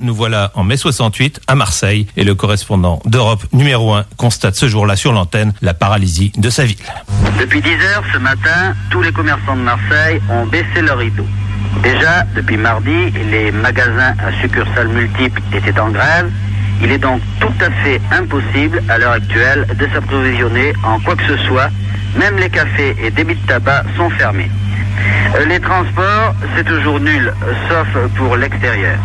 Nous voilà en mai 68 à Marseille et le correspondant d'Europe numéro 1 constate ce jour-là sur l'antenne la paralysie de sa ville. Depuis 10 heures ce matin, tous les commerçants de Marseille ont baissé leur rideau. Déjà, depuis mardi, les magasins à succursales multiples étaient en grève. Il est donc tout à fait impossible à l'heure actuelle de s'approvisionner en quoi que ce soit. Même les cafés et débits de tabac sont fermés. Les transports, c'est toujours nul, sauf pour l'extérieur.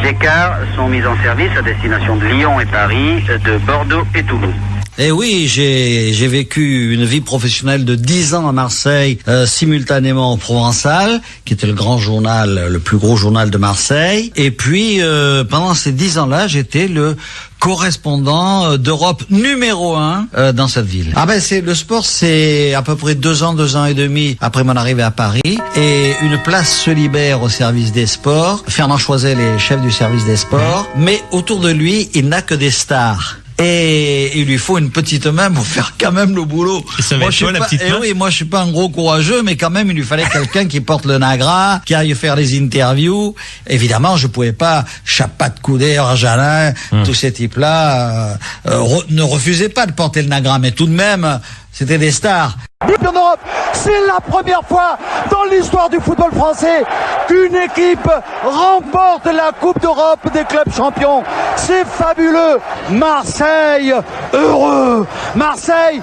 Des cars sont mis en service à destination de Lyon et Paris, de Bordeaux et Toulouse. Eh oui, j'ai vécu une vie professionnelle de 10 ans à Marseille, simultanément au Provençal, qui était le grand journal, le plus gros journal de Marseille. Et puis, pendant ces 10 ans-là, j'étais le correspondant d'Europe numéro 1 dans cette ville. Ah ben le sport, c'est à peu près 2 ans et demi après mon arrivée à Paris, et une place se libère au service des sports. Fernand Choiset est chef du service des sports, mais autour de lui, il n'a que des stars. Et il lui faut une petite main pour faire quand même le boulot. Moi, je suis pas un gros courageux, mais quand même, il lui fallait quelqu'un qui porte le nagra, qui aille faire les interviews. Évidemment, je pouvais pas, Chapat, Coudet, Arjalin, tous ces types-là, ne refusaient pas de porter le nagra, mais tout de même, c'était des stars. En Europe, c'est la première fois dans l'histoire du football français qu'une équipe remporte la Coupe d'Europe des clubs champions. C'est fabuleux. Marseille, heureux. Marseille,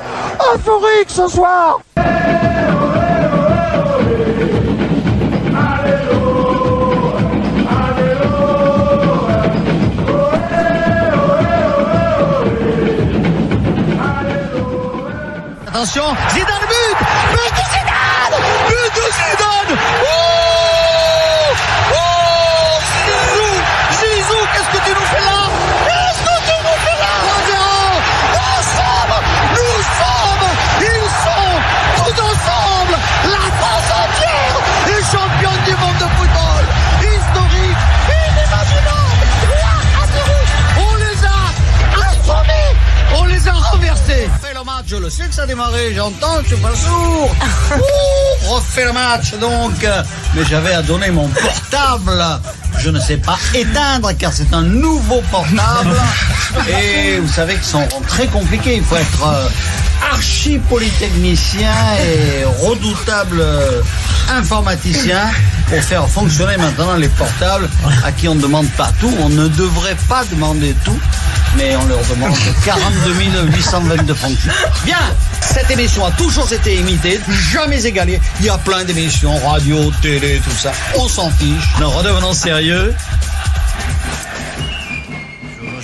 euphorique ce soir. Attention, Zidane, but de Zidane, but de Zidane. Zizou, qu'est-ce que tu nous fais là? 3-0, ils sont tous ensemble, la France entière est championne du monde de football, historique, inimaginable, 3-0, on les a assommés, on les a renversés. Refait le match, je le sais que ça a démarré, j'entends, je suis pas sourd. Refait le match donc, mais j'avais à donner mon portable. Je ne sais pas éteindre car c'est un nouveau portable. Et vous savez qu'ils sont très compliqués. Il faut être archi polytechnicien et redoutable informaticien pour faire fonctionner maintenant les portables à qui on ne demande pas tout. On ne devrait pas demander tout, mais on leur demande 42 822 fonctions. Bien, cette émission a toujours été imitée, jamais égalée. Il y a plein d'émissions, radio, télé, tout ça. On s'en fiche. Non, redevenons sérieux.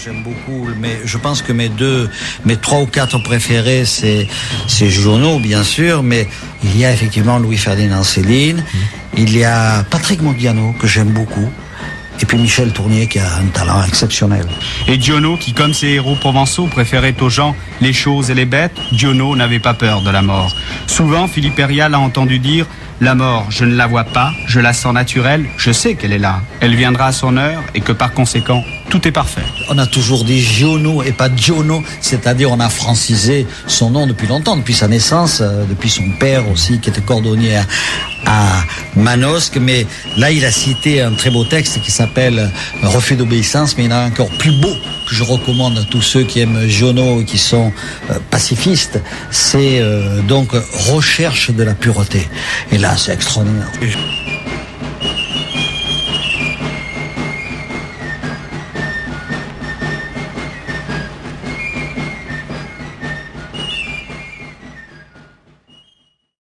J'aime beaucoup, mais je pense que mes 3 ou 4 préférés, c'est Jono, bien sûr, mais il y a effectivement Louis-Ferdinand Céline, il y a Patrick Modiano, que j'aime beaucoup, et puis Michel Tournier, qui a un talent exceptionnel. Et Giono, qui comme ses héros provençaux préférait aux gens les choses et les bêtes, Giono n'avait pas peur de la mort. Souvent, Philippe Herrial a entendu dire « La mort, je ne la vois pas, je la sens naturelle, je sais qu'elle est là, elle viendra à son heure et que par conséquent, tout est parfait. » On a toujours dit Giono et pas Giono, c'est-à-dire on a francisé son nom depuis longtemps, depuis sa naissance, depuis son père aussi qui était cordonnier à Manosque, mais là il a cité un très beau texte qui s'appelle Refus d'obéissance, mais il y en a encore plus beau que je recommande à tous ceux qui aiment Giono et qui sont pacifistes, c'est donc Recherche de la pureté. Et là c'est extraordinaire.